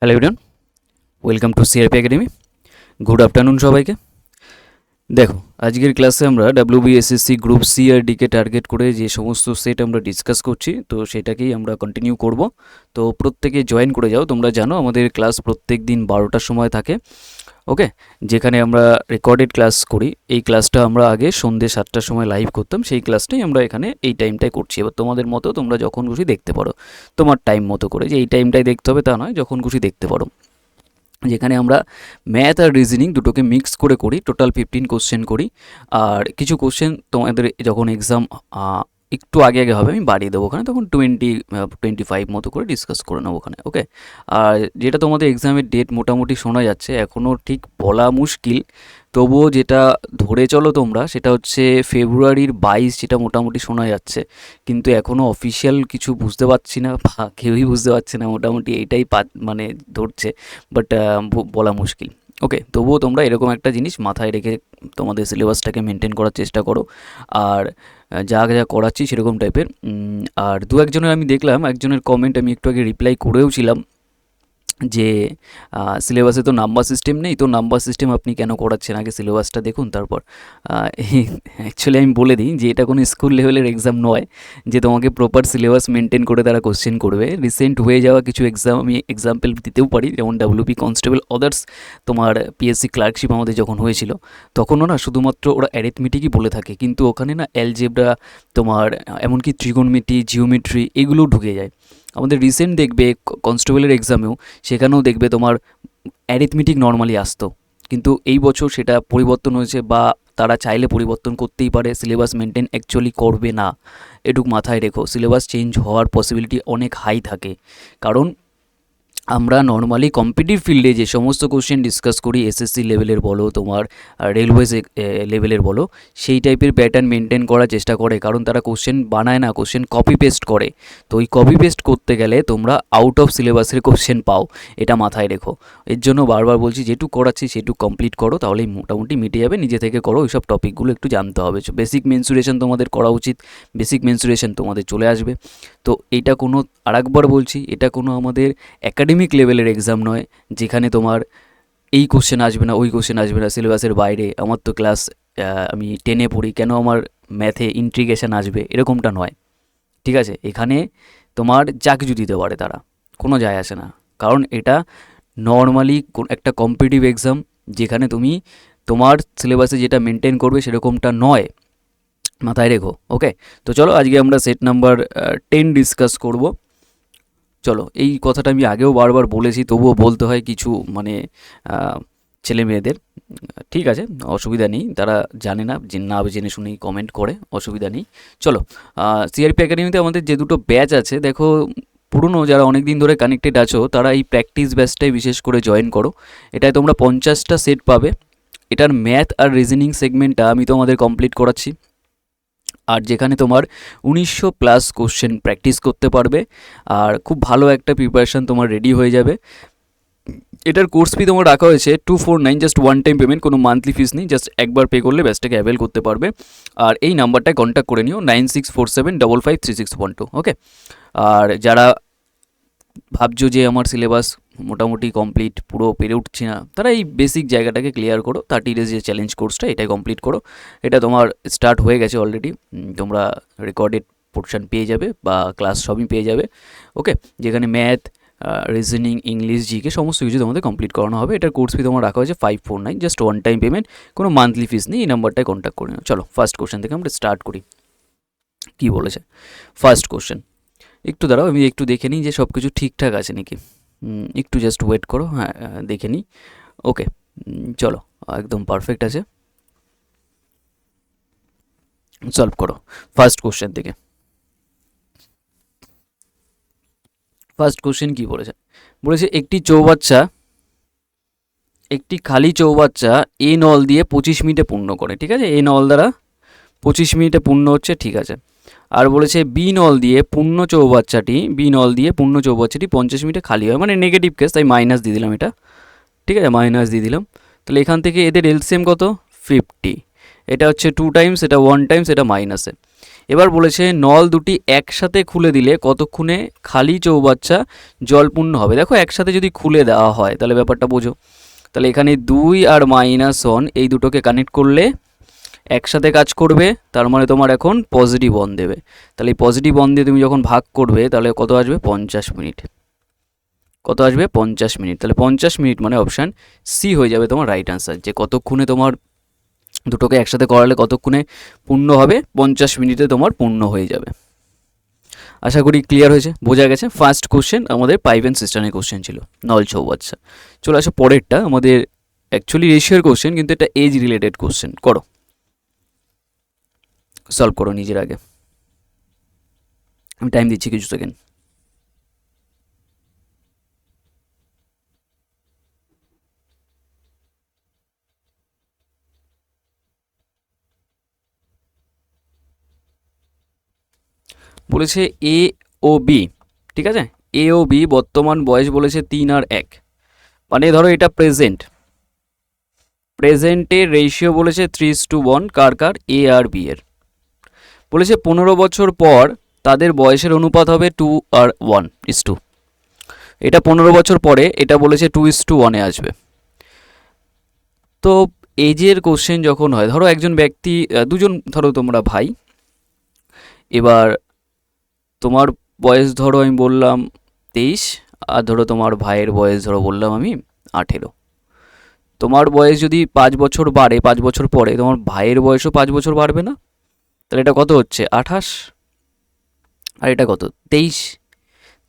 Hello everyone, welcome to CRP academy. Good afternoon সবাইকে। দেখো, আজকের ক্লাসে আমরা ডাব্লিউবিএসএসসি গ্রুপ সি আর ডিকে টার্গেট করে যে সমস্ত সেট আমরা ডিসকাস করছি, তো সেটাকেই আমরা কন্টিনিউ করব। তো প্রত্যেকে জয়েন করে যাও। তোমরা জানো আমাদের ক্লাস প্রত্যেক দিন 12টার সময় থাকে, ওকে, যেখানে আমরা রেকর্ডেড ক্লাস করি। এই ক্লাসটা আমরা আগে সন্ধ্যে 7টার সময় লাইভ করতাম, সেই ক্লাসটাই আমরা এখানে এই টাইমটাই করছি। এবার তোমাদের মতো তোমরা যখন খুশি দেখতে পারো, তোমার টাইম মতো করে, যে এই টাইমটাই দেখতে হবে তা নয়, যখন খুশি দেখতে পারো। যেখানে আমরা ম্যাথ আর রিজনিং দুটোকে মিক্স করে করি, টোটাল 15 কোশ্চেন করি। আর কিছু কোশ্চেন তোমাদের যখন এক্সাম একটু আগে আগে হবে, আমি বাড়িয়ে দেবো ওখানে, তখন 20-25 মতো করে ডিসকাস করে নেবো ওখানে, ওকে। আর যেটা তোমাদের এক্সামের ডেট মোটামুটি শোনা যাচ্ছে, এখনও ঠিক বলা মুশকিল, তবুও যেটা ধরে চলো তোমরা, সেটা হচ্ছে ফেব্রুয়ারির 22, যেটা মোটামুটি শোনা যাচ্ছে। কিন্তু এখনও অফিসিয়াল কিছু বুঝতে পারছি না, বা কেউই বুঝতে পারছে না, মোটামুটি এইটাই মানে ধরছে, বাট বলা মুশকিল, ওকে। তবুও তোমরা এরকম একটা জিনিস মাথায় রেখে তোমাদের সিলেবাসটাকে মেনটেন করার চেষ্টা করো। আর যা যা করাচ্ছি সেরকম টাইপের। আর দু একজনের আমি দেখলাম, একজনের কমেন্ট আমি একটু আগে রিপ্লাই করেও ছিলাম, যে সিলেবাসে তো নাম্বার সিস্টেম নেই, তো নাম্বার সিস্টেম আপনি কেন করাচ্ছেন, আগে সিলেবাসটা দেখুন তারপর। অ্যাকচুয়ালি আমি বলে দিই যে এটা কোনো স্কুল লেভেলের এক্সাম নয় যে তোমাকে প্রপার সিলেবাস মেনটেন করে তারা কোশ্চেন করবে। রিসেন্ট হয়ে যাওয়া কিছু এক্সাম আমি এক্সাম্পল দিতেও পারি, যেমন ডাব্লিউপি কনস্টেবল, আদার্স তোমার পিএসসি ক্লার্কশিপ আমাদের যখন হয়েছিল, তখনও না শুধুমাত্র ওরা অ্যারিথমেটিকই বলে থাকে, কিন্তু ওখানে না অ্যালজেব্রা, তোমার এমনকি ট্রিগোনমেট্রি, জিওমেট্রি, এগুলোও ঢুকে যায়। আমাদের রিসেন্ট দেখবে কনস্টেবলের এক্সামেও, সেখানেও দেখবে তোমার অ্যারিথমেটিক নর্মালি আসতো, কিন্তু এই বছর সেটা পরিবর্তন হয়েছে, বা তারা চাইলে পরিবর্তন করতেই পারে, সিলেবাস মেনটেন অ্যাকচুয়ালি করবে না। এটুকু মাথায় রেখো, সিলেবাস চেঞ্জ হওয়ার পসিবিলিটি অনেক হাই থাকে। কারণ আমরা নর্মালি কম্পিটিটিভ ফিল্ডে যে সমস্ত কোশ্চেন ডিসকাস করি, এসএসসি লেভেলের বলো, তোমার রেলওয়েজ লেভেলের বলো, সেই টাইপের প্যাটার্ন মেনটেন করার চেষ্টা করে। কারণ তারা কোশ্চেন বানায় না, কোশ্চেন কপি পেস্ট করে। তো ওই কপি পেস্ট করতে গেলে তোমরা আউট অফ সিলেবাসের কোশ্চেন পাও, এটা মাথায় রেখো। এর জন্য বারবার বলছি, যেটুকু করাচ্ছি সেটুকু কমপ্লিট করো, তাহলেই মোটামুটি মিটে যাবে। নিজে থেকে করো, ওইসব টপিকগুলো একটু জানতে হবে। বেসিক মেনসুরেশন তোমাদের করা উচিত, বেসিক মেনসুরেশন তোমাদের চলে আসবে। তো এটা কোনো, আরেকবার বলছি, এটা কোনো আমাদের অ্যাকাডেমিক লেভেলের এক্সাম নয় যেখানে তোমার এই কোশ্চেন আসবে না, ওই কোশ্চেন আসবে না, সিলেবাসের বাইরে। আমার তো ক্লাস, আমি 10-এ পড়ি, কেন আমার ম্যাথে ইন্টিগ্রেশন আসবে, এরকমটা নয়, ঠিক আছে। এখানে তোমার যা কিছু দিতে পারে তারা, কোনো যায় আসে না। কারণ এটা নর্মালি একটা কম্পিটিটিভ এক্সাম, যেখানে তুমি তোমার সিলেবাসে যেটা মেনটেন করবে সেরকমটা নয়, মাথায় রেখো, ওকে। তো চলো আজকে আমরা সেট নাম্বার 10 ডিসকাস করব। চলো, এই কথাটা আমি আগেও বারবার বলেছি, তবুও বলতে হয় কিছু মানে ছেলে মেয়েদের, ঠিক আছে, অসুবিধা নেই, তারা জানে না, না জেনে শুনেই কমেন্ট করে, অসুবিধা নেই। চলো, সিআরপি একাডেমিতে আমাদের যে দুটো ব্যাচ আছে, দেখো পুরনো যারা অনেক দিন ধরে কানেক্টেড আছো, তারা এই প্র্যাকটিস ব্যাচটাই বিশেষ করে জয়েন করো। এটায় তোমরা 50টা সেট পাবে। এটার ম্যাথ আর রিজনিং সেগমেন্টটা আমি তোমাদের কমপ্লিট করাচ্ছি, আর যেখানে তোমার 1900+ কোশ্চেন প্র্যাকটিস করতে পারবে, আর খুব ভালো একটা প্রিপারেশান তোমার রেডি হয়ে যাবে। এটার কোর্স ফি তোমার রাখা হয়েছে 249, জাস্ট ওয়ান টাইম পেমেন্ট, কোনো মান্থলি ফিস নেই, জাস্ট একবার পে করলে ব্যাচটাকে অ্যাভেল করতে পারবে। আর এই নাম্বারটায় কন্ট্যাক্ট করে নিও, 9647553612, ওকে। আর যারা ভাবছো যে আমার সিলেবাস মোটামুটি কমপ্লিট, পুরো পেরে উঠছি না, তারা এই বেসিক জায়গাটাকে ক্লিয়ার করো। 30 ডেজ যে চ্যালেঞ্জ কোর্সটা, এটাই কমপ্লিট করো। এটা তোমার স্টার্ট হয়ে গেছে অলরেডি, তোমরা রেকর্ডেড পোর্শন পেয়ে যাবে, বা ক্লাস সবই পেয়ে যাবে, ওকে। যেখানে ম্যাথ, রিজনিং, ইংলিশ, জিকে সমস্ত কিছু তোমাদের কমপ্লিট করানো হবে। এটার কোর্স ফি তোমার রাখা হয়েছে 549, জাস্ট ওয়ান টাইম পেমেন্ট, কোনো মান্থলি ফিস নেই। এই নাম্বারটায় কন্ট্যাক্ট করে নাও। চলো ফার্স্ট কোশ্চেন থেকে আমরা স্টার্ট করি। কী বলেছে ফার্স্ট কোশ্চেন, একটু দাঁড়াও, আমি একটু দেখে নিই যে সব কিছু ঠিকঠাক আছে নাকি। একটু জাস্ট ওয়েট করো, হ্যাঁ দেখে নিই, ওকে। চলো, একদম পারফেক্ট আছে, সলভ করো ফার্স্ট কোশ্চেন থেকে। ফার্স্ট কোশ্চেন কী বলেছে, বলেছে একটি চৌবাচ্চা, একটি খালি চৌবাচ্চা এ নল দিয়ে 25 মিনিটে পূর্ণ করে, ঠিক আছে। এ নল দ্বারা 25 মিনিটে পূর্ণ হচ্ছে, ঠিক আছে। আর বলেছে বি নল দিয়ে পূর্ণ চৌবাচ্চাটি, 50 মিনিটে খালি হয়, মানে নেগেটিভ কেস, তাই মাইনাস দিয়ে দিলাম এটা, ঠিক আছে, মাইনাস দিয়ে দিলাম। তাহলে এখান থেকে এদের এলসিএম কত, 50। এটা হচ্ছে 2 টাইমস, এটা 1 টাইমস, এটা মাইনাসে। এবার বলেছে নল দুটি একসাথে খুলে দিলে কতক্ষণে খালি চৌবাচ্চা জলপূর্ণ হবে। দেখো একসাথে যদি খুলে দেওয়া হয় তাহলে ব্যাপারটা বোঝো। তাহলে এখানে 2 আর -1 এই দুটোকে কানেক্ট করলে একসাথে কাজ করবে, তার মানে তোমার এখন পজিটিভ অন দেবে। তাহলে এই পজিটিভ অন দিয়ে তুমি যখন ভাগ করবে তাহলে কত আসবে, 50 মিনিট। কত আসবে, 50 মিনিট। তাহলে 50 মিনিট মানে অপশান সি হয়ে যাবে তোমার রাইট আনসার, যে কতক্ষণে তোমার দুটোকে একসাথে করালে কতক্ষণে পূর্ণ হবে, 50 মিনিটে তোমার পূর্ণ হয়ে যাবে। আশা করি ক্লিয়ার হয়েছে, বোঝা গেছে। ফার্স্ট কোশ্চেন আমাদের পাইপ অ্যান্ড সিস্টেমের কোশ্চেন ছিল, নল চৌবাচ্চা। চলে আসো পরেরটা, আমাদের অ্যাকচুয়ালি রেশিওর কোশ্চেন কিন্তু এটা এজ রিলেটেড কোশ্চেন। করো, সলভ করো নিজের আগে, আমি টাইম দিচ্ছি কিছু সেকেন্ড। বলেছে এ ও বি, ঠিক আছে, এ ও বি বর্তমান বয়স বলেছে 3 আর 1, মানে ধরো এটা প্রেজেন্ট, প্রেজেন্টের রেশিও বলেছে 3:1, কার কার, এ আর বি এর। বলেছে 15 বছর পর তাদের বয়সের অনুপাত হবে 2:1:2। এটা 15 বছর পরে এটা বলেছে 2:1 আসবে। তো এজের কোশ্চেন যখন হয়, ধরো একজন ব্যক্তি, দুজন ধরো তোমরা ভাই, এবার তোমার বয়স ধরো আমি বললাম 23, আর ধরো তোমার ভাইয়ের বয়স ধরো বললাম আমি 18। তোমার বয়স যদি 5 বছর বাড়ে 5 বছর পরে, তোমার ভাইয়ের বয়সও 5 বছর বাড়বে না? তাহলে এটা কত হচ্ছে, 28, আর এটা কত, 23।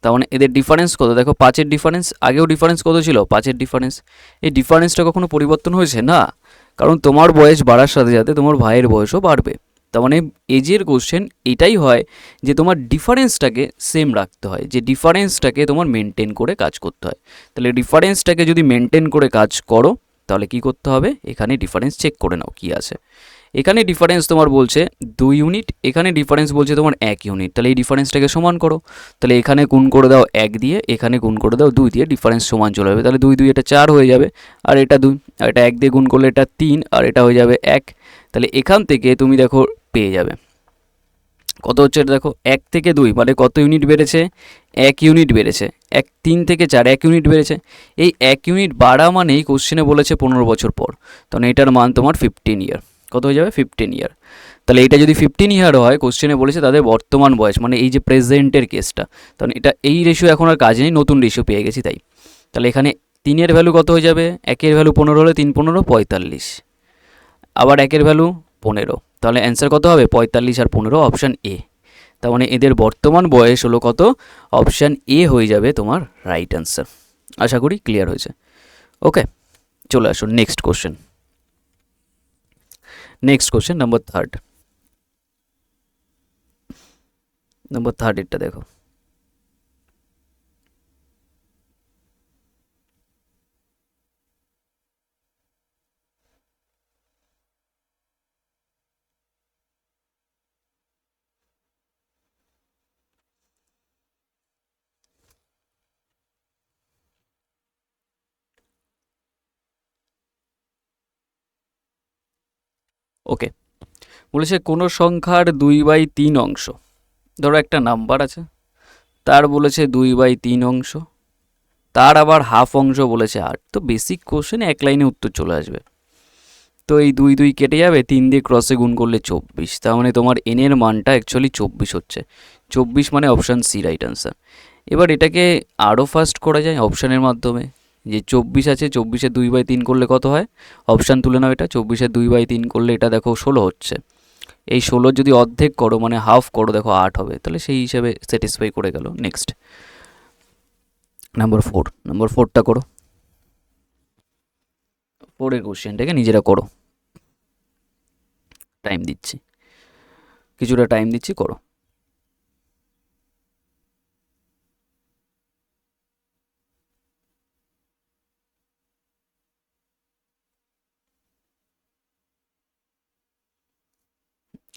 তার মানে এদের ডিফারেন্স কত, দেখো 5-এর ডিফারেন্স, আগেও ডিফারেন্স কত ছিল, 5-এর ডিফারেন্স। এই ডিফারেন্সটা কখনো পরিবর্তন হয়েছে না, কারণ তোমার বয়স বাড়ার সাথে সাথে তোমার ভাইয়ের বয়সও বাড়বে। তার মানে এজের কোশ্চেন এটাই হয় যে তোমার ডিফারেন্সটাকে সেম রাখতে হয়, যে ডিফারেন্সটাকে তোমার মেনটেন করে কাজ করতে হয়। তাহলে ডিফারেন্সটাকে যদি মেনটেন করে কাজ করো তাহলে কি করতে হবে, এখানে ডিফারেন্স চেক করে নাও কি আছে। এখানে ডিফারেন্স তোমার বলছে 2 ইউনিট, এখানে ডিফারেন্স বলছে তোমার 1 ইউনিট। তাহলে এই ডিফারেন্সটাকে সমান করো। তাহলে এখানে গুণ করে দাও 1 দিয়ে, এখানে গুণ করে দাও 2 দিয়ে, ডিফারেন্স সমান চলে যাবে। তাহলে 2 2 এটা 4 হয়ে যাবে, আর এটা 2, আর এটা 1 দিয়ে গুণ করলে এটা 3, আর এটা হয়ে যাবে 1। তাহলে এখান থেকে তুমি দেখো পেয়ে যাবে কত হচ্ছে, এটা দেখো 1 থেকে 2 মানে কত ইউনিট বেড়েছে, 1 ইউনিট বেড়েছে। 3 থেকে 4 1 ইউনিট বেড়েছে। এই 1 ইউনিট বাড়া মানেই কোশ্চেনে বলেছে 15 বছর পর, তাহলে এটার মান তোমার 15 ইয়ার। কত হয়ে যাবে, 15 ইয়ার। তাহলে এটা যদি 15 ইয়ার হয়, কোশ্চেনে বলেছে তাদের বর্তমান বয়স, মানে এই যে প্রেজেন্টের কেসটা, তাহলে এটা এই রেশিও এখন আর কাজ নেই, নতুন রেশিও পেয়ে গেছি তাই। তাহলে এখানে 3-এর ভ্যালু কত হয়ে যাবে, 1-এর ভ্যালু 15 হলে 3 15 45, আবার 1-এর ভ্যালু 15, তাহলে অ্যান্সার কত হবে, 45 আর 15, অপশান এ। তার মানে এদের বর্তমান বয়স হলো কত, অপশান এ হয়ে যাবে তোমার রাইট অ্যান্সার। আশা করি ক্লিয়ার হয়েছে। ওকে, চলে আসুন next question. Next question number third, number third এটা দেখো। ওকে, বলেছে কোনো সংখ্যার 2/3 অংশ, ধরো একটা নাম্বার আছে, তার বলেছে 2/3 অংশ, তার আবার হাফ অংশ বলেছে 8। তো বেসিক কোশ্চেন এক লাইনে উত্তর চলে আসবে। তো এই 2 2 কেটে যাবে, 3 দিয়ে ক্রসে গুণ করলে 24, তার মানে তোমার এন এর মানটা অ্যাকচুয়ালি 24 হচ্ছে। 24 মানে অপশান সি রাইট আনসার। এবার এটাকে আরও ফাস্ট করা যায় অপশানের মাধ্যমে, যে 24 আছে, 24-এর 2/3 করলে কত হয়, অপশান তুলে নাও, এটা 24-এর 2/3 করলে এটা দেখো 16 হচ্ছে। এই 16 যদি অর্ধেক করো মানে হাফ করো, দেখো 8 হবে। তাহলে সেই হিসাবে স্যাটিসফাই করে গেল। নেক্সট নাম্বার 4, নাম্বার 4টা করো, 4-এর কোশ্চেনটাকে নিজেরা করো, টাইম দিচ্ছি, কিছুটা টাইম দিচ্ছি, করো।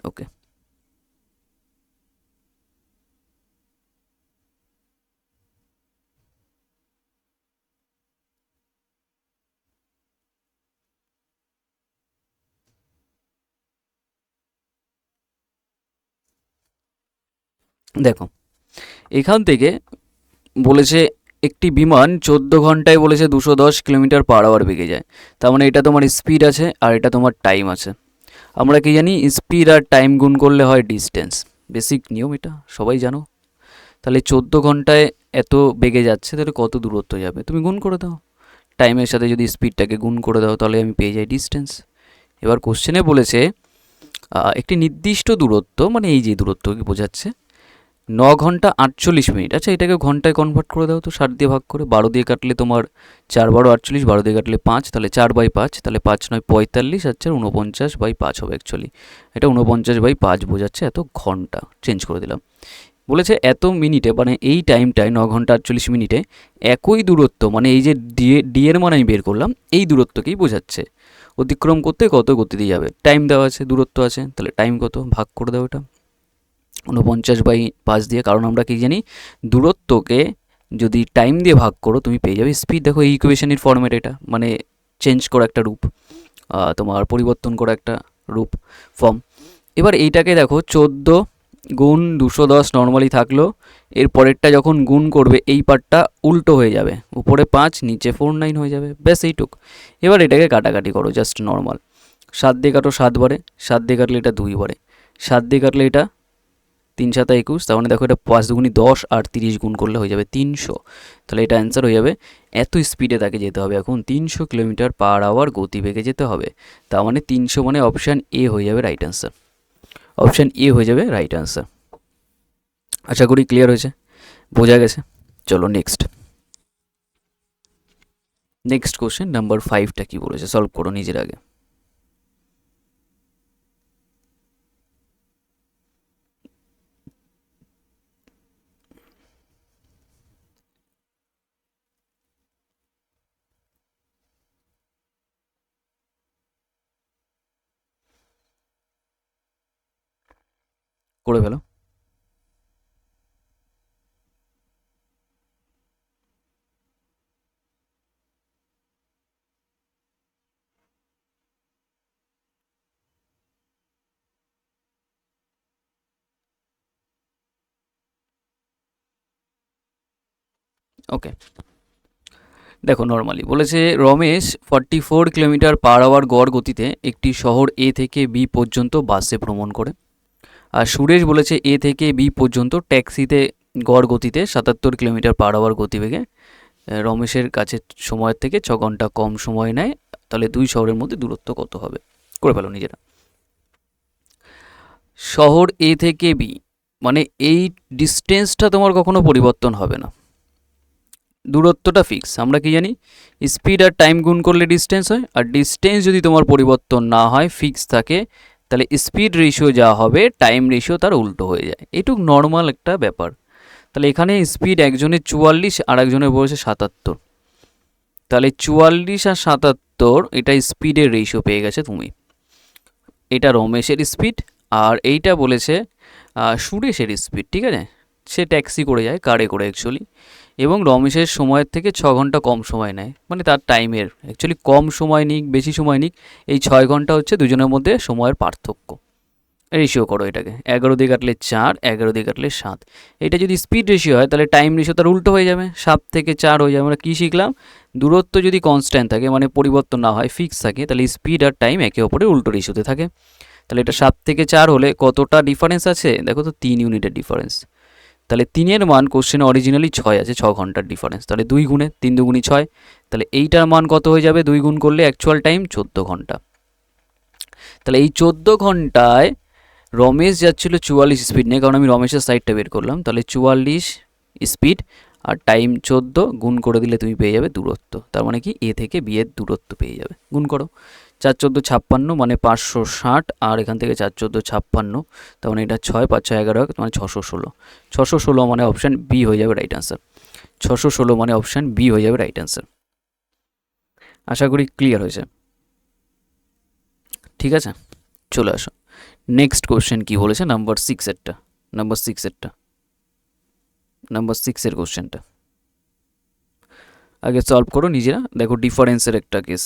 ওকে, দেখো এখান থেকে বলেছে একটি বিমান 14 ঘন্টায় বলেছে 210 কিলোমিটার/আওয়ার বেগে যায়। তার মানে এটা তোমার স্পিড আছে আর এটা তোমার টাইম আছে। আমরা কি জানি, স্পিড আর টাইম গুণ করলে হয় ডিস্টেন্স। বেসিক নিয়ম, এটা সবাই জানো। তাহলে 14 ঘন্টায় এত বেগে যাচ্ছে, তাহলে কত দূরত্ব যাবে তুমি গুণ করে দাও। টাইমের সাথে যদি স্পিডটাকে গুণ করে দাও তাহলে আমি পেয়ে যাই ডিস্টেন্স। এবার কোশ্চেনে বলেছে একটি নির্দিষ্ট দূরত্ব, মানে এই যে দূরত্বকে বোঝাচ্ছে, 9 ঘন্টা 48 মিনিট। আচ্ছা এটাকে ঘন্টায় কনভার্ট করে দাও তো, 60 দিয়ে ভাগ করে। 12 দিয়ে কাটলে তোমার 4 12 48, 12 দিয়ে কাটলে 5, তাহলে 4/5, তাহলে 5 9 45, আর 4 49/5 হবে অ্যাকচুয়ালি। এটা 49/5 বোঝাচ্ছে, এত ঘন্টা চেঞ্জ করে দিলাম। বলেছে এত মিনিটে, মানে এই টাইমটায় 9 ঘন্টা 48 মিনিটে একই দূরত্ব, মানে এই যে ডি এর মান আমি বের করলাম, এই দূরত্বকেই বোঝাচ্ছে। অতিক্রম করতে কত গতিতে যাবে, টাইম দেওয়া আছে, দূরত্ব আছে, তাহলে টাইম কত ভাগ করে দাও এটা 49/5 দিয়ে। কারণ আমরা কি জানি, দূরত্বকে যদি টাইম দিয়ে ভাগ করো তুমি পেয়ে যাবে স্পিড। দেখো এই ইকুয়েশনের ফর্মেট, এটা মানে চেঞ্জ করা একটা রূপ, তোমার পরিবর্তন করা একটা রূপ, ফর্ম। এবার এইটাকে দেখো 14 গুণ 210 নর্মালি থাকলো, এর পরেরটা যখন গুণ করবে এই পার্টটা উল্টো হয়ে যাবে, উপরে 5 নিচে 49 হয়ে যাবে, ব্যাস এইটুক। এবার এটাকে কাটাকাটি করো জাস্ট নর্মাল। 7 দিয়ে কাটো 7 বারে, 7 দিয়ে কাটলে এটা 2 বারে, 7 দিয়ে কাটলে এটা 3 7 21, তার মানে দেখো এটা 5 দুগুণি 10 আর 30 গুণ করলে হয়ে যাবে 300। তাহলে এটা অ্যান্সার হয়ে যাবে। এত স্পিডে তাকে যেতে হবে এখন 300 কিলোমিটার/আওয়ার গতিবেগে যেতে হবে। তার মানে 300, মানে অপশান এ হয়ে যাবে রাইট অ্যান্সার। অপশান এ হয়ে যাবে রাইট অ্যান্সার। আশা করি ক্লিয়ার হয়েছে, বোঝা গেছে। চলো নেক্সট। নেক্সট কোশ্চেন নাম্বার 5টা কি বলেছে, সলভ করো নিজের আগে। করে ফেলো। ওকে, দেখো নর্মালি বলেছে রমেশ 44 কিলোমিটার/আওয়ার গড় গতিতে একটি শহর এ থেকে বি পর্যন্ত বাসে ভ্রমণ করে। আর সুরেশ বলেছে এ থেকে বি পর্যন্ত ট্যাক্সিতে গড় গতিতে 77 কিলোমিটার/আওয়ার গতিবেগে রমেশের কাছে সময়ের থেকে 6 ঘন্টা কম সময় নেয়। তাহলে দুই শহরের মধ্যে দূরত্ব কত হবে, করে ফেলো নিজেরা। শহর এ থেকে বি, মানে এই ডিস্টেন্সটা তোমার কখনো পরিবর্তন হবে না, দূরত্বটা ফিক্স। আমরা কি জানি, স্পিড আর টাইম গুণ করলে ডিস্টেন্স হয়, আর ডিস্টেন্স যদি তোমার পরিবর্তন না হয়, ফিক্স থাকে, তাহলে স্পিড রেশিও যা হবে টাইম রেশিও তার উল্টো হয়ে যায়। এটুক নর্মাল একটা ব্যাপার। তাহলে এখানে স্পিড একজনের 44 আর একজনের বলেছে 77, তাহলে 44 আর 77 এটা স্পিডের রেশিও পেয়ে গেছে তুমি। এটা রমেশের স্পিড, আর এইটা বলেছে সুরেশের স্পিড, ঠিক আছে। সে ট্যাক্সি করে যায়, কারে করে অ্যাকচুয়ালি, এবং রমেশের সময়ের থেকে 6 ঘন্টা কম সময় নেয়, মানে তার টাইমের অ্যাকচুয়ালি কম সময় নিক বেশি সময় নিক, এই 6 ঘন্টা হচ্ছে দুজনের মধ্যে সময়ের পার্থক্য। রেশিও করো এটাকে, 11 দিয়ে কাটলে 4, 11 দিয়ে কাটলে 7। এটা যদি স্পিড রেশিও হয় তাহলে টাইম রেশিও তার উল্টো হয়ে যাবে, 7 থেকে 4 হয়ে যাবে। আমরা কী শিখলাম, দূরত্ব যদি কনস্ট্যান্ট থাকে, মানে পরিবর্তন না হয়, ফিক্স থাকে, তাহলে স্পিড আর টাইম একে অপরের উল্টো রেশিওতে থাকে। তাহলে এটা 7 থেকে 4 হলে কতটা ডিফারেন্স আছে, দেখো তো 3 ইউনিটের ডিফারেন্স। তাহলে 3-এর মান কোশ্চেনে অরিজিনালি 6 আছে, 6 ঘন্টার ডিফারেন্স, তাহলে 2 গুণে 3 দুগুণি 6, তাহলে এইটার মান কত হয়ে যাবে, 2 গুণ করলে অ্যাকচুয়াল টাইম 14 ঘন্টা। তাহলে এই 14 ঘন্টায় রমেশ যাচ্ছিল 44 স্পিড নিয়ে, কারণ আমি রমেশের সাইডটা বের করলাম, তাহলে 44 স্পিড আর টাইম 14 গুণ করে দিলে তুমি পেয়ে যাবে দূরত্ব। তার মানে কি, এ থেকে বি এর দূরত্ব পেয়ে যাবে, গুণ করো। 4 14 56, মানে 560, আর এখান থেকে 4 14 56, তার মানে এটা 6 5 6 11, মানে 616। 616 মানে অপশান বি হয়ে যাবে রাইট অ্যান্সার। 616 মানে অপশান বি হয়ে যাবে রাইট অ্যান্সার। আশা করি ক্লিয়ার হয়েছে, ঠিক আছে। চলে আসো নেক্সট কোশ্চেন কি বলেছে, নাম্বার 6-এরটা। নাম্বার 6-এর কোশ্চেনটা আগে সলভ করো নিজেরা। দেখো ডিফারেন্সের একটা কেস।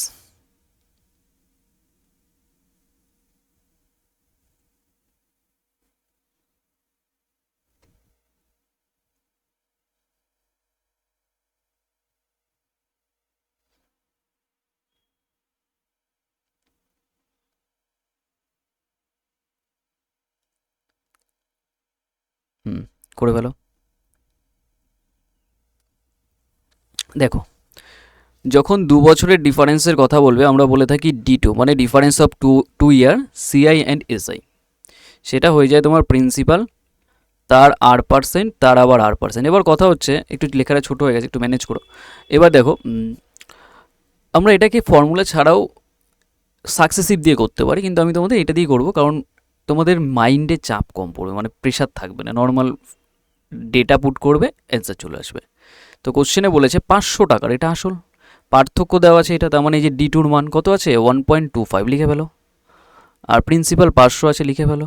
করে ফেলো। দেখো, যখন 2 বছরের ডিফারেন্সের কথা বলবে আমরা বলে থাকি D2, মানে difference of two year CI and SI। সেটা হয়ে যায় তোমার প্রিন্সিপাল, তার R%, তার আবার R%। এবার কথা হচ্ছে, একটু লেখাটা ছোটো হয়ে গেছে, একটু ম্যানেজ করো। এবার দেখো, আমরা এটাকে ফর্মুলা ছাড়াও সাকসেসিভ দিয়ে করতে পারি, কিন্তু আমি তোমাদের এটা দিয়ে করবো, কারণ তোমাদের মাইন্ডে চাপ কম পড়বে, মানে প্রেশার থাকবে না, নর্মাল ডেটা পুট করবে, অ্যান্সার চলে আসবে। তো কোশ্চেনে বলেছে 500 টাকার, এটা আসল পার্থক্য দেওয়া আছে এটা, তার মানে এই যে D2 মান কত আছে 1.25 লিখে ফেলো, আর প্রিন্সিপাল 500 আছে লিখে ফেলো,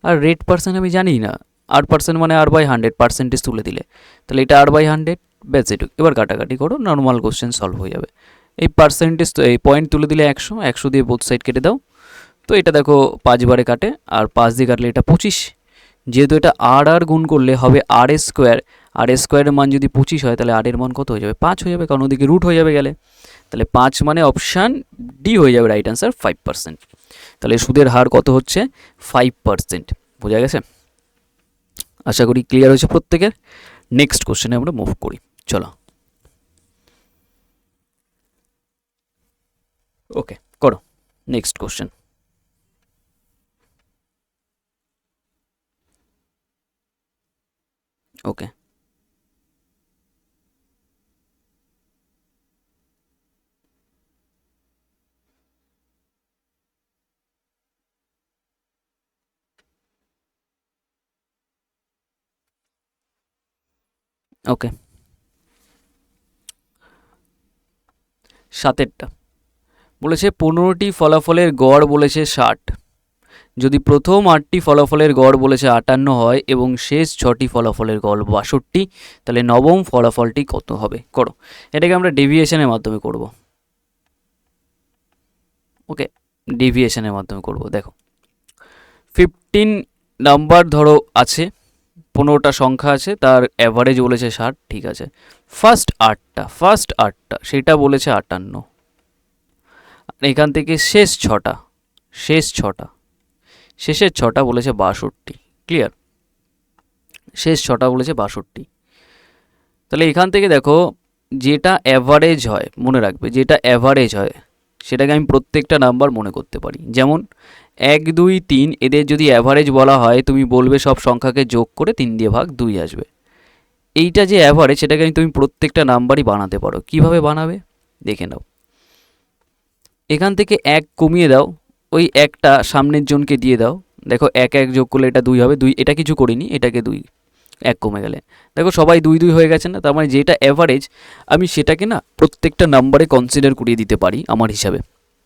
আর রেট পার্সেন্ট আমি জানি না, R% মানে R/100 পার্সেন্টেজ তুলে দিলে, তাহলে এটা R/100, ব্যাস এটুকু। এবার কাটাকাটি করো, নর্মাল কোশ্চেন সলভ হয়ে যাবে। এই পার্সেন্টেজ তো এই পয়েন্ট তুলে দিলে 100 দিয়ে বোথ সাইড কেটে দাও। তো এটা দেখো 5 বারে কাটে, আর 5 দিয়ে কাটলে এটা 25। যেহেতু এটা আর গুণ করলে হবে R² স্কোয়ারের মান যদি 25 হয়, তাহলে আর এর মান কত হয়ে যাবে 5 হয়ে যাবে, কারণ ওদিকে রুট হয়ে যাবে গেলে। তাহলে 5 মানে অপশান ডি হয়ে যাবে রাইট অ্যান্সার, 5%। তাহলে সুদের হার কত হচ্ছে 5%। বোঝা গেছে? আশা করি ক্লিয়ার হয়েছে প্রত্যেকের। নেক্সট কোশ্চেনে আমরা মুভ করি, চলো। ওকে, করো নেক্সট কোশ্চেন। ওকে, ওকে, 7টা বলেছে 15টি ফলাফলের গড় বলেছে 60। যদি প্রথম 8টি ফলাফলের গড় বলেছে 58 হয় এবং শেষ 6টি ফলাফলের গড় 62, তাহলে নবম ফলাফলটি কত হবে? করো, এটাকে আমরা ডেভিয়েশনের মাধ্যমে করব। ওকে, ডেভিয়েশনের মাধ্যমে করব। দেখো, 15 নাম্বার ধরো আছে, 15টা সংখ্যা আছে, তার অ্যাভারেজ বলেছে 60, ঠিক আছে। ফার্স্ট আটটা সেটা বলেছে 58, এখান থেকে শেষের ছটা বলেছে 62। ক্লিয়ার? শেষ 6টা বলেছে 62। তাহলে এখান থেকে দেখো, যেটা অ্যাভারেজ হয়, মনে রাখবে যেটা অ্যাভারেজ হয় সেটাকে আমি প্রত্যেকটা নাম্বার মনে করতে পারি। যেমন 1, 2, 3 এদের যদি অ্যাভারেজ বলা হয়, তুমি বলবে সব সংখ্যাকে যোগ করে 3 দিয়ে ভাগ 2 আসবে। এইটা যে অ্যাভারেজ, সেটাকে তুমি প্রত্যেকটা নাম্বারই বানাতে পারো। কিভাবে বানাবে দেখে নাও। এখান থেকে 1 কমিয়ে দাও, ওই একটা সামনের জনকে দিয়ে দাও। দেখো 1 যোগ করলে এটা 2 হবে, 2 এটা কিছু করিনি, এটাকে 2, 1 কমে গেলে দেখো সবাই 2 হয়ে গেছে না? তার মানে যেটা অ্যাভারেজ আমি সেটাকে না প্রত্যেকটা নাম্বারে কনসিডার করিয়ে দিতে পারি আমার হিসাবে।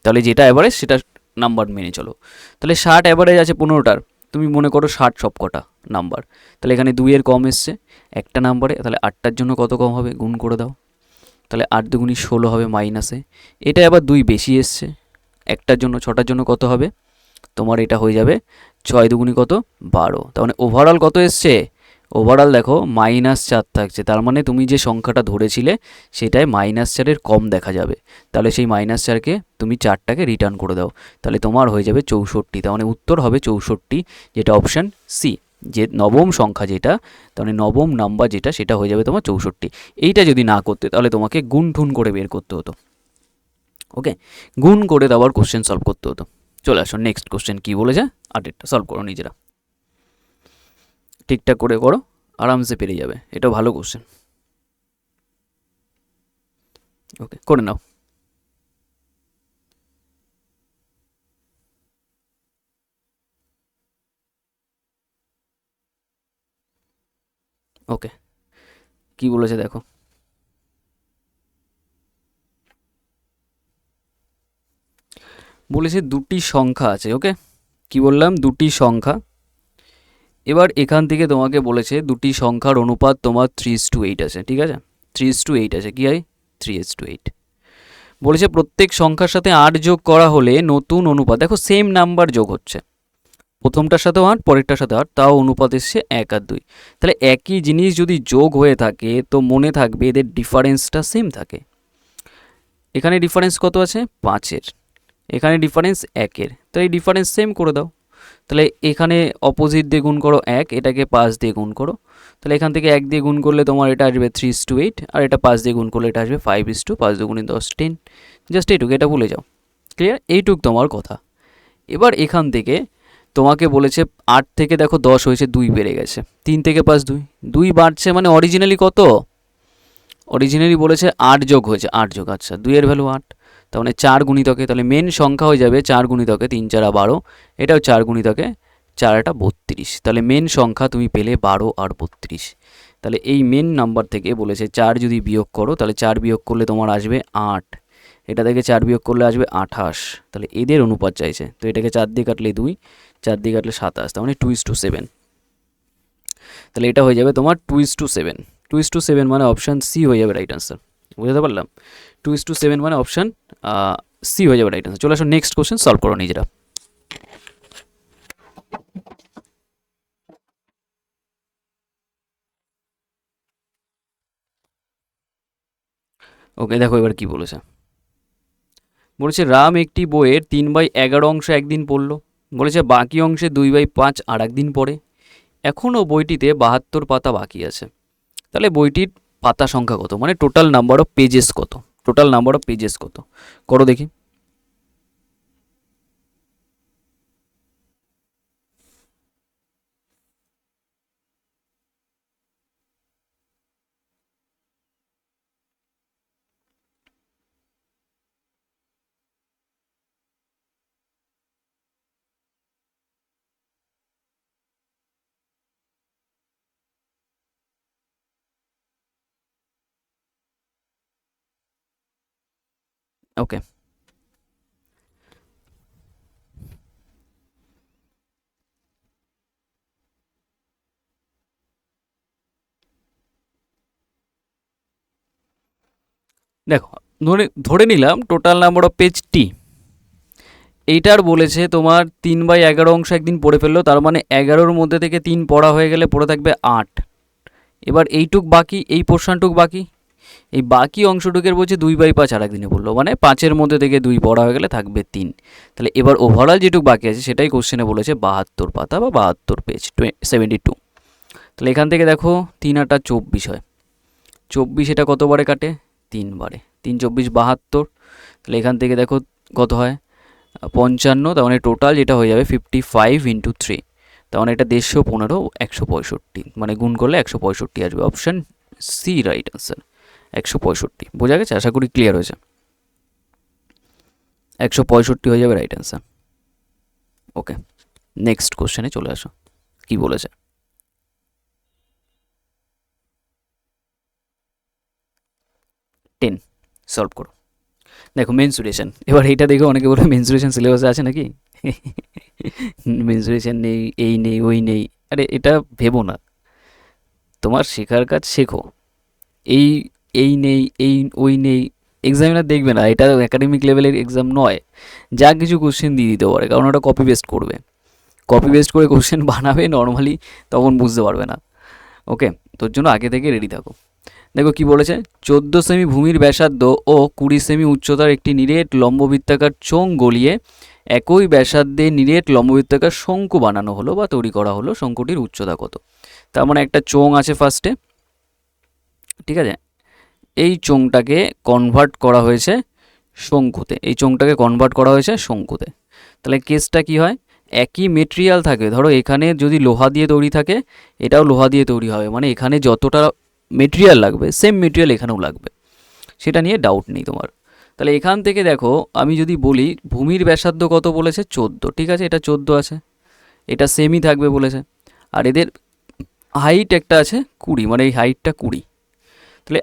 তাহলে যেটা অ্যাভারেজ সেটা নাম্বার মেনে চলো। তাহলে 60 অ্যাভারেজ আছে 15টার, তুমি মনে করো 60 সব কটা নাম্বার, তাহলে এখানে 2 এর কম এসছে একটা নাম্বারে, তাহলে 8টার জন্য কত কম হবে গুণ করে দাও। তাহলে 8 দুগুণি 16 হবে মাইনাসে, এটা আবার 2 বেশি এসছে একটার জন্য, 6টার জন্য কত হবে তোমার? এটা হয়ে যাবে 6 দুগুণি কত 12। তার মানে ওভারঅল কত এসছে? ওভারঅল দেখো -4 থাকছে, তার মানে তুমি যে সংখ্যাটা ধরেছিলে সেটাই -4-এর কম দেখা যাবে। তাহলে সেই -4কে তুমি 4টাকে রিটার্ন করে দাও, তাহলে তোমার হয়ে যাবে 64। তার মানে উত্তর হবে 64, যেটা অপশান সি, যে নবম সংখ্যা যেটা, তার মানে নবম নাম্বার যেটা, সেটা হয়ে যাবে তোমার 64। এইটা যদি না করতে তাহলে তোমাকে গুণ ঠুন করে বের করতে হতো। ওকে, গুণ করে দেওয়ার কোশ্চেন সলভ করতে হতো। চলে আসো নেক্সট কোশ্চেন কী বলেছে, আটেরটা সলভ করো নিজেরা, ঠিকঠাক করে করো, আরামসে পেরে যাবে। এটা ভালো কোশ্চেন। ওকে, করে নাও। ওকে, কি বলেছে দেখো। বলেছে দুটি সংখ্যা আছে। ওকে, কি বললাম? দুটি সংখ্যা। এবার এখান থেকে তোমাকে বলেছে দুটি সংখ্যার অনুপাত তোমার 3:8 আছে, ঠিক আছে? 3:8 আছে, কি হয় 3:8। বলেছে প্রত্যেক সংখ্যার সাথে 8 যোগ করা হলে নতুন অনুপাত, দেখো সেম নাম্বার যোগ হচ্ছে, প্রথমটার সাথেও 8, পরেরটার সাথে 8, তাও অনুপাত এসছে 1 আর 2। তাহলে একই জিনিস যদি যোগ হয়ে থাকে তো মনে থাকবে এদের ডিফারেন্সটা সেম থাকে। এখানে ডিফারেন্স কত আছে 5-এর, এখানে ডিফারেন্স 1-এর, তো এই ডিফারেন্স সেম করে দাও। তাহলে এখানে অপোজিট দিয়ে গুণ করো 1, এটাকে 5 দিয়ে গুণ করো, তাহলে এখান থেকে 1 দিয়ে গুণ করলে তোমার এটা আসবে 3:8, আর এটা 5 দিয়ে গুণ করলে এটা আসবে 5:5 দুগুণে 10 10। জাস্ট এইটুকু, এটা ভুলে যাও। ক্লিয়ার? এইটুক তোমার কথা। এবার এখান থেকে তোমাকে বলেছে 8 থেকে দেখো 10 হয়েছে, 2 বেড়ে গেছে, 3 থেকে 5 2, 2 বাড়ছে, মানে অরিজিনালি কত? অরিজিনালি বলেছে 8 যোগ হয়েছে, 8 যোগ, আচ্ছা 2 এর ভ্যালু 8, তার মানে 4 গুণিতকে, তাহলে মেন সংখ্যা হয়ে যাবে 4 গুণিতকে 3 4 12, এটাও 4 গুণিতকে 4 এটা 32, তাহলে মেন সংখ্যা তুমি পেলে 12 আর 32। তাহলে এই মেন নাম্বার থেকে বলেছে 4 যদি বিয়োগ করো, তাহলে 4 বিয়োগ করলে তোমার আসবে 8, এটা থেকে 4 বিয়োগ করলে আসবে 28, তাহলে এদের অনুপাত চাইছে, তো এটাকে 4 দিয়ে কাটলে 2, 4 দিয়ে কাটলে 27, তার মানে 2:7। তাহলে এটা হয়ে যাবে তোমার 2:7, 2:7 মানে অপশান সি হয়ে যাবে রাইট আনসার। বুঝতে পারলাম? 2:7 মানে অপশান সি হয়ে যাবে রাইট আনসার। চলে আসো নেক্সট কোশ্চেন সলভ করো নিজেরা। ওকে, দেখো এবার কি বলেছে। বলেছে রাম একটি বইয়ের 3/11 অংশ একদিন পড়লো, বলেছে বাকি অংশে 2/5 আর একদিন পড়ে, এখনও বইটিতে 72 পাতা বাকি আছে, তাহলে বইটির পাতা সংখ্যা কত, মানে টোটাল নাম্বার অফ পেজেস কত, টোটাল নাম্বার অফ পেজেস কত, করো দেখি। ওকে, দেখো ধরে ধরে নিলাম টোটাল নাম্বার অফ পেজ টি, এইটার বলেছে তোমার 3/11 অংশ একদিন পড়ে ফেললো, তার মানে 11-র মধ্যে থেকে 3 পড়া হয়ে গেলে পড়ে থাকবে 8, এবার এইটুক বাকি, এই পোর্শনটুক বাকি, এই বাকি অংশটুকের বলছে 2/5 আর একদিনে পড়লো, মানে 5-এর মধ্যে থেকে 2 পড়া হয়ে গেলে থাকবে 3, তাহলে এবার ওভারঅল যেটুক বাকি আছে সেটাই কোশ্চেনে বলেছে 72 পাতা বা 72 পেজ 72। তাহলে এখান থেকে দেখো 3 8 24 হয়, 24 এটা কতবারে কাটে, 3 বারে, 3 24 72, তাহলে এখান থেকে দেখো কত হয় 55, তার মানে টোটাল যেটা হয়ে যাবে 55 × 3, তার মানে এটা 115 165, মানে গুণ করলে 165 আসবে, অপশান সি রাইট আনসার 165। বোঝা গেছে? আশা করি ক্লিয়ার হয়েছে। 165 হয়ে যাবে রাইট আনসার। ওকে, নেক্সট কোশ্চেনে চলে আসো, কি বলেছে। টেন সলভ করো। দেখো মেনসুরেশন, এবার এইটা দেখো অনেকে বলে মেনসুরেশন সিলেবাসে আছে নাকি, মেনসুরেশন নেই, এই নেই, ওই নেই, আরে এটা ভেবো না, তোমার শেখার কাজ শেখো, এই এই নেই, এই ওই নেই, এক্সামিনার দেখবে না, এটা একাডেমিক লেভেলের এক্সাম নয়, যা কিছু কোশ্চেন দিয়ে দিতে পারে, কারণ ওটা কপি পেস্ট করবে, কপি পেস্ট করে কোশ্চেন বানাবে নর্মালি, তখন বুঝতে পারবে না। ওকে, তোর জন্য আগে থেকে রেডি থাকো। দেখো কি বলেছে, 14 সেমি ভূমির ব্যাসার্ধ ও 20 সেমি উচ্চতার একটি নিরেট লম্ববৃত্তাকার চোঙ গলিয়ে একই ব্যাসার্ধে নিরেট লম্ববৃত্তাকার শঙ্কু বানানো হলো বা তৈরি করা হলো, শঙ্কুটির উচ্চতা কত। তার মানে একটা চোঙ আছে ফার্স্টে, ঠিক আছে, এই চোঙটাকে কনভার্ট করা হয়েছে শঙ্কুতে, এই চোঙটাকে কনভার্ট করা হয়েছে শঙ্কুতে, তাহলে কেসটা কি হয়, একই মেটেরিয়াল থাকে, ধরো এখানে যদি লোহা দিয়ে তৈরি থাকে, এটাও লোহা দিয়ে তৈরি হবে, মানে এখানে যতটা মেটেরিয়াল লাগবে সেম মেটেরিয়াল এখানেও লাগবে, সেটা নিয়ে ডাউট নেই তোমার। তাহলে এখান থেকে দেখো আমি যদি বলি ভূমির ব্যাসার্ধ কত বলেছে 14, ঠিক আছে, এটা 14 আছে, এটা সেমই থাকবে বলেছে, আর এদের হাইট একটা আছে 20, মানে এই হাইটটা 20, তাহলে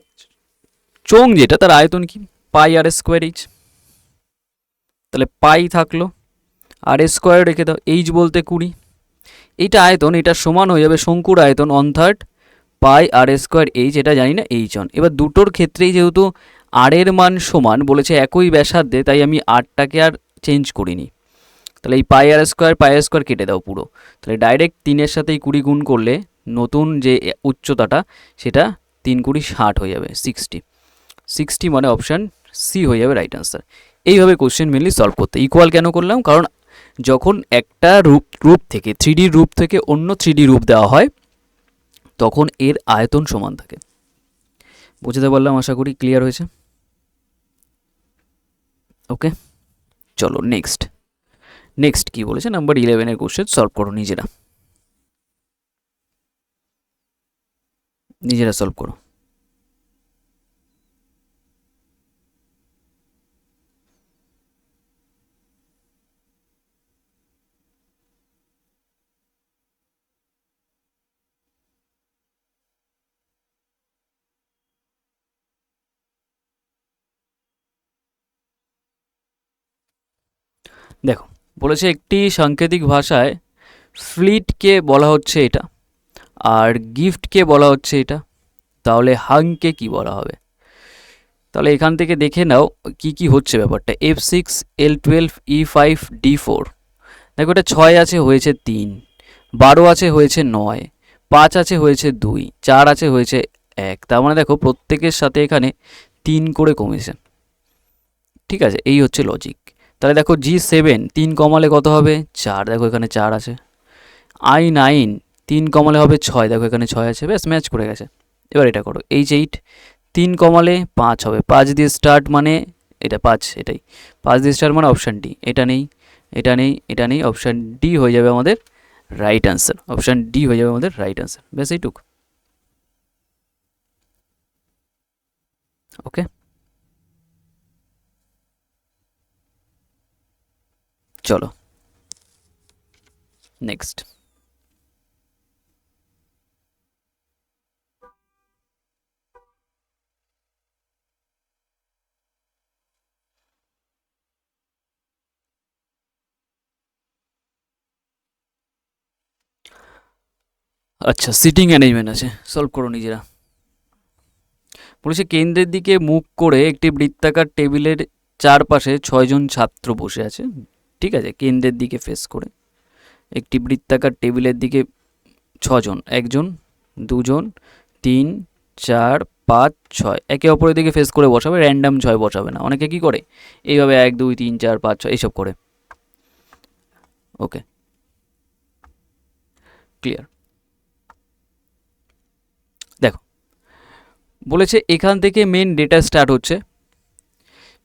চোঙ যেটা তার আয়তন কি, πr²h, তাহলে পাই থাকলো, আর স্কোয়ার রেখে দাও, এইচ বলতে 20, এইটা আয়তন, এটা সমান হয়ে যাবে শঙ্কুর আয়তন 1/3 πr²h, এটা জানি না এইচ অন। এবার দুটোর ক্ষেত্রেই যেহেতু আর এর মান সমান বলেছে একই ব্যাসার্ধে, তাই আমি আরটাকে আর চেঞ্জ করিনি, তাহলে এই πr² কেটে দাও পুরো, তাহলে ডাইরেক্ট 3-এর সাথে 20 গুণ করলে নতুন যে উচ্চতাটা সেটা 3 × 20 60 হয়ে যাবে, 60, মানে অপশান সি হয়ে যাবে রাইট আনসার। এইভাবে কোশ্চেন মেনলি সলভ করতে। ইকুয়াল কেন করলাম, কারণ যখন একটা রূপ থেকে 3D রূপ থেকে অন্য 3D রূপ দেওয়া হয় তখন এর আয়তন সমান থাকে। বুঝতে পারলাম, আশা করি ক্লিয়ার হয়েছে। ওকে, চলো নেক্সট কি বলেছে, নাম্বার 11 কোশ্চেন সলভ করো নিজেরা সলভ করো। দেখো বলেছে একটি সাংকেতিক ভাষায় ফ্লিটকে বলা হচ্ছে এটা, আর গিফটকে বলা হচ্ছে এটা, তাহলে হাংকে কি বলা হবে? তাহলে এখান থেকে দেখে নাও কি কি হচ্ছে ব্যাপারটা। F6 L12 E5 D4, দেখো এটা 6 আছে হয়েছে 3, 12 আছে হয়েছে 9, 5 আছে হয়েছে 2, 4 আছে হয়েছে 1, তার মানে দেখো প্রত্যেকের সাথে এখানে 3 করে কমেছে। ঠিক আছে, এই হচ্ছে লজিক। তাহলে দেখো G7 3 কমালে কত হবে? 4, দেখো এখানে 4 আছে। I9 3 কমালে হবে 6, দেখো এখানে 6 আছে, ব্যাস ম্যাচ করে গেছে। এবার এটা করো, H8 3 কমালে 5 হবে, 5 দিয়ে স্টার্ট মানে এটা 5, এটাই 5 দিয়ে স্টার্ট মানে অপশান ডি, এটা নেই, এটা নেই, এটা নেই, অপশান ডি হয়ে যাবে আমাদের রাইট অ্যান্সার, অপশান ডি হয়ে যাবে আমাদের রাইট অ্যান্সার, ব্যাস এইটুক। ওকে, চলো নেক্সট। আচ্ছা, সিটিং অ্যারেঞ্জমেন্ট আছে, সলভ করো নিজেরা। বলেছে কেন্দ্রের দিকে মুখ করে একটি বৃত্তাকার টেবিলের চারপাশে 6 জন ছাত্র বসে আছে। ঠিক আছে, কেন্দ্রের দিকে ফেস করে একটি বৃত্তাকার টেবিলের দিকে 6 জন, 1 জন 2 জন 3 4 5 6, একে অপরের দিকে ফেস করে বসাবে, র্যান্ডাম 6 বসাবে না। অনেকে কি করে এইভাবে 1 2 3 4 5 6 এইসব করে। ওকে, ক্লিয়ার। দেখো বলেছে এখান থেকে মেন ডেটা স্টার্ট হচ্ছে।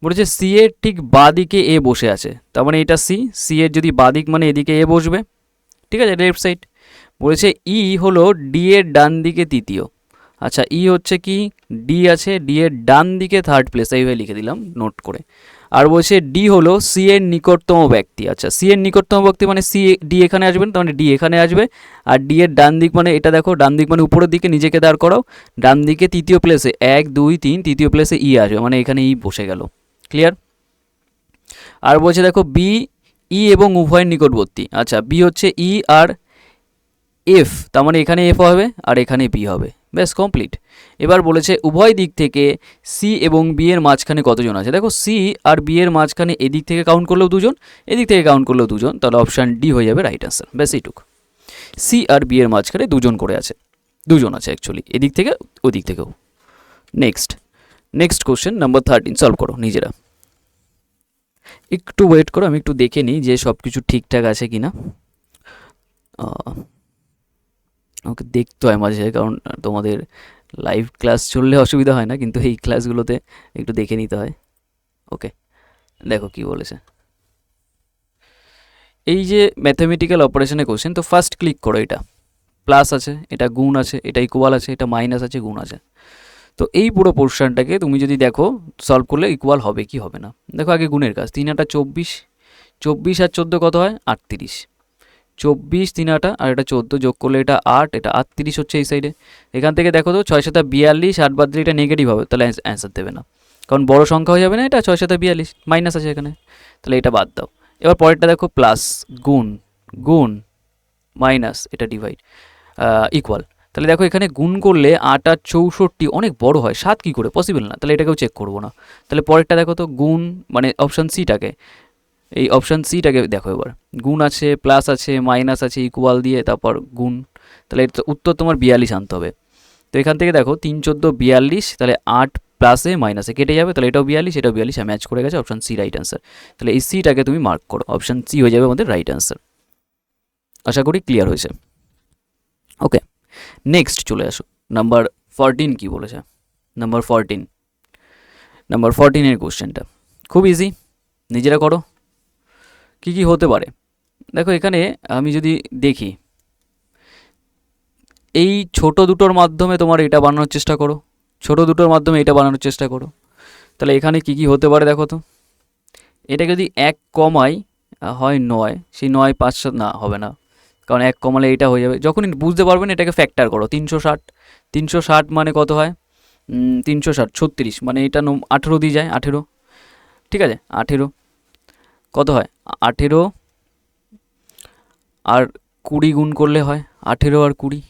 বলেছে সি এর ঠিক বাঁদিকে এ বসে আছে, তার মানে এটা সি এর যদি বাঁদিক মানে এদিকে এ বসবে। ঠিক আছে, লেফট সাইড। বলেছে ই হলো ডি এর ডান দিকে তৃতীয়। আচ্ছা, ই হচ্ছে কি ডি আছে, ডি এর ডান দিকে থার্ড প্লেস, এইভাবে লিখে দিলাম নোট করে। আর বলছে ডি হলো সি এর নিকটতম ব্যক্তি। আচ্ছা, সি এর নিকটতম ব্যক্তি মানে সি ডি এখানে আসবে, তার মানে ডি এখানে আসবে। আর ডি এর ডান দিক মানে এটা দেখো, ডান দিক মানে উপরের দিকে নিজেকে দাঁড় করাও, ডান দিকে তৃতীয় প্লেসে 1 2 3 তৃতীয় প্লেসে ই আসবে, মানে এখানে ই বসে গেল। ক্লিয়ার। আর বলছে দেখো বি ই এবং উভয়ের নিকটবর্তী। আচ্ছা, বি হচ্ছে ই আর এফ, তার মানে এখানে এফ হবে আর এখানে বি হবে, ব্যাস কমপ্লিট। এবার বলেছে উভয় দিক থেকে সি এবং বি এর মাঝখানে কতজন আছে। দেখো সি আর বি এর মাঝখানে এদিক থেকে কাউন্ট করলেও 2 জন, এদিক থেকে কাউন্ট করলেও 2 জন, তাহলে অপশান ডি হয়ে যাবে রাইট অ্যান্সার, ব্যাস এইটুক। সি আর বি এর মাঝখানে 2 জন করে আছে, 2 জন আছে অ্যাকচুয়ালি, এদিক থেকে ওদিক থেকেও। নেক্সট কোশ্চেন নাম্বার 13 সলভ করো নিজেরা। একটু ওয়েট করো, আমি একটু দেখে নিই যে সব কিছু ঠিকঠাক আছে কিনা। ওকে, দেখতে হয় মাঝে, কারণ তোমাদের লাইভ ক্লাস চললে অসুবিধা হয় না, কিন্তু এই ক্লাসগুলোতে একটু দেখে নিতে হয়। ওকে, দেখো কি বলেছে। এই যে ম্যাথামেটিক্যাল অপারেশনের কোশ্চেন, তো ফার্স্ট ক্লিক করো, এটা প্লাস আছে, এটা গুণ আছে, এটা ইকুয়াল আছে, এটা মাইনাস আছে, গুণ আছে। তো এই পুরো পোর্শনটাকে তুমি যদি দেখো সলভ করলে ইকুয়াল হবে কি হবে না। দেখো আগে গুণের কাজ, 3 আটা 24, 24 আর 14 কত হয় 38, 24 3 আটা আর এটা 14 যোগ করলে এটা 8, এটা 38 হচ্ছে এই সাইডে। এখান থেকে দেখো তো 6 7 42, 8 বাদ দিলে এটা নেগেটিভ হবে, তাহলে অ্যান্সার দেবে না, কারণ বড় সংখ্যা হয়ে যাবে না, এটা 6 7 42 মাইনাস আছে এখানে, তাহলে এটা বাদ দাও। এবার পরেরটা দেখো প্লাস গুণ, গুণ মাইনাস, এটা ডিভাইড, ইকুয়াল। তাহলে দেখো এখানে গুণ করলে 8 আর 64 অনেক বড় হয়, 7 কী করে পসিবল না, তাহলে এটাকেও চেক করবো না। তাহলে পরেরটা দেখো তো গুণ, মানে অপশান সিটাকে, এই অপশান সিটাকে দেখো, এবার গুণ আছে, প্লাস আছে, মাইনাস আছে, ইকুয়াল দিয়ে তারপর গুণ, তাহলে এটা উত্তর তোমার 42 আনতে হবে। তো এখান থেকে দেখো 3 14 42, তাহলে 8 প্লাসে মাইনাসে কেটে যাবে, তাহলে এটাও 42, এটাও 42, ম্যাচ করে গেছে, অপশান সি রাইট অ্যান্সার। তাহলে এই সিটাকে তুমি মার্ক করো, অপশান সি হয়ে যাবে আমাদের রাইট অ্যান্সার। আশা করি ক্লিয়ার হয়েছে। ওকে, নেক্সট চলে আসো, নাম্বার 14 কি বলেছে। নাম্বার 14 কোশ্চেনটা খুব ইজি, নিজেরা করো। কি কি হতে পারে দেখো, এখানে আমি যদি দেখি এই ছোট দুটোর মাধ্যমে তোমার এটা বানানোর চেষ্টা করো, ছোট দুটোর মাধ্যমে এটা বানানোর চেষ্টা করো। তাহলে এখানে কি কি হতে পারে দেখো তো, এটা যদি 1 কমাই হয় 9, সেই 9 5 7 না হবে না, কারণ 1 কমালে এটা হয়ে যাবে। যখনই বুঝতে পারবেন এটাকে ফ্যাক্টর করো, 360 মানে কত হয়, 360 36, মানে এটা 18 দিয়ে যায়, 18, ঠিক আছে, 18 কত হয়, 18 আর 20 গুণ করলে হয় 18 আর 20।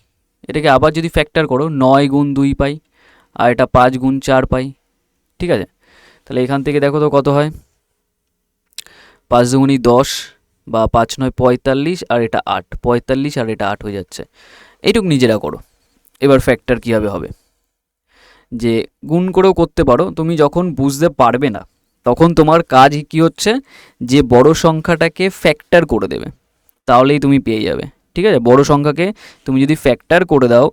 এটাকে আবার যদি ফ্যাক্টর করো 9 গুণ 2 পাই, আর এটা 5 গুণ 4 পাই, ঠিক আছে। তাহলে এখান থেকে দেখো তো কত হয়, 5 দুগুণি 10 বা 5 9 45, আর এটা 8, 45 আর এটা 8 হয়ে যাচ্ছে। এইটুকু নিজেরা করো। এবার ফ্যাক্টর কীভাবে হবে, যে গুণ করেও করতে পারো, তুমি যখন বুঝতে পারবে না তখন তোমার কাজ কি হচ্ছে, যে বড় সংখ্যাটাকে ফ্যাক্টর করে দেবে, তাহলেই তুমি পেয়ে যাবে, ঠিক আছে। বড় সংখ্যাকে তুমি যদি ফ্যাক্টর করে দাও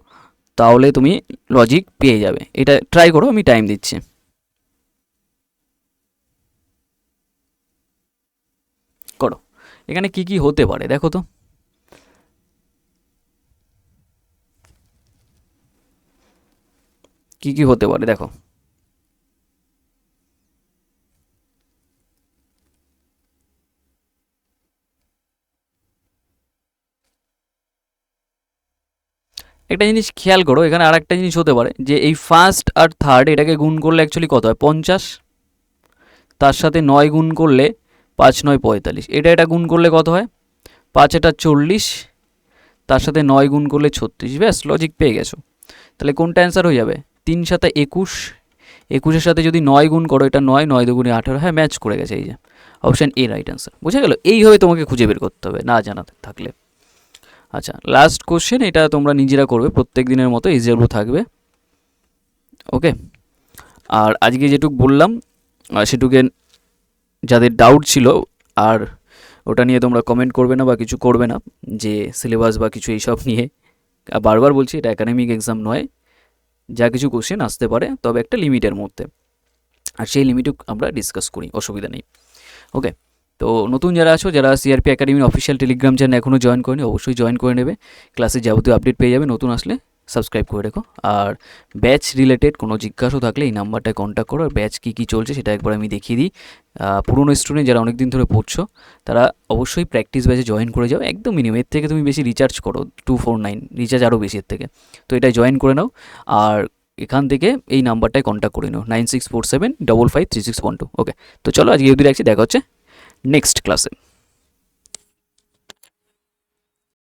তাহলে তুমি লজিক পেয়ে যাবে। এটা ট্রাই করো, আমি টাইম দিচ্ছি। করো, এখানে কি কি হতে পারে দেখো তো, কি কি হতে পারে দেখো। একটা জিনিস খেয়াল করো, এখানে আর একটা জিনিস হতে পারে, যে এই ফার্স্ট আর থার্ড এটাকে গুণ করলে অ্যাকচুয়ালি কত হয় 50, তার সাথে 9 গুণ করলে 5 9 45, এটা গুণ করলে কত হয় 5 এটা 40, তার সাথে 9 গুণ করলে 36, ব্যাস লজিক পেয়ে গেছো। তাহলে কোনটা অ্যান্সার হয়ে যাবে, 3 7 21, 21-এর সাথে যদি 9 গুণ করো, এটা 9 9 দুগুণে 18, হ্যাঁ ম্যাচ করে গেছে, এই যে অপশান এ রাইট অ্যান্সার। বুঝে গেল, এইভাবে তোমাকে খুঁজে বের করতে হবে না জানা থাকলে। আচ্ছা, লাস্ট কোশ্চেন, এটা তোমরা নিজেরা করবে, প্রত্যেক দিনের মতো ইজিয়ারও থাকবে। ওকে, আর আজকে যেটুকু বললাম সেটুকে যাদের ডাউট ছিল, আর ওটা নিয়ে তোমরা কমেন্ট করবে না বা কিছু করবে না, যে সিলেবাস বা কিছু এইসব নিয়ে। বারবার বলছি, এটা একাডেমিক এক্সাম নয়, যা কিছু কোশ্চেন আসতে পারে, তবে একটা লিমিটের মধ্যে, আর সেই লিমিটও আমরা ডিসকাস করি, অসুবিধা নেই। ওকে, তো নতুন যারা আছো, যারা সিআরপি একাডেমির অফিসিয়াল টেলিগ্রাম চ্যানেল এখনও জয়েন করেনি, অবশ্যই জয়েন করে নেবে, ক্লাসে যাবতীয় আপডেট পেয়ে যাবে, নতুন আসলে সাবস্ক্রাইব করে রেখো। আর ব্যাচ রিলেটেড কোনো জিজ্ঞাসা থাকলে এই নাম্বারটায় কন্ট্যাক্ট করো, আর ব্যাচ কী কী চলছে সেটা একবার আমি দেখিয়ে দিই। পুরনো স্টুডেন্ট যারা অনেক দিন ধরে পড়ছো, তারা অবশ্যই প্র্যাকটিস ব্যাচে জয়েন করে যাও, একদম মিনিমাম, এর থেকে তুমি বেশি রিচার্জ করো, 249 রিচার্জ, আরও বেশি এর থেকে, তো এটা জয়েন করে নাও। আর এখান থেকে এই নাম্বারটায় কন্ট্যাক্ট করে নাও, 9647 55 3612। ওকে, তো চলো আজকে অবধি রাখছি, দেখা হচ্ছে নেক্সট ক্লাসে।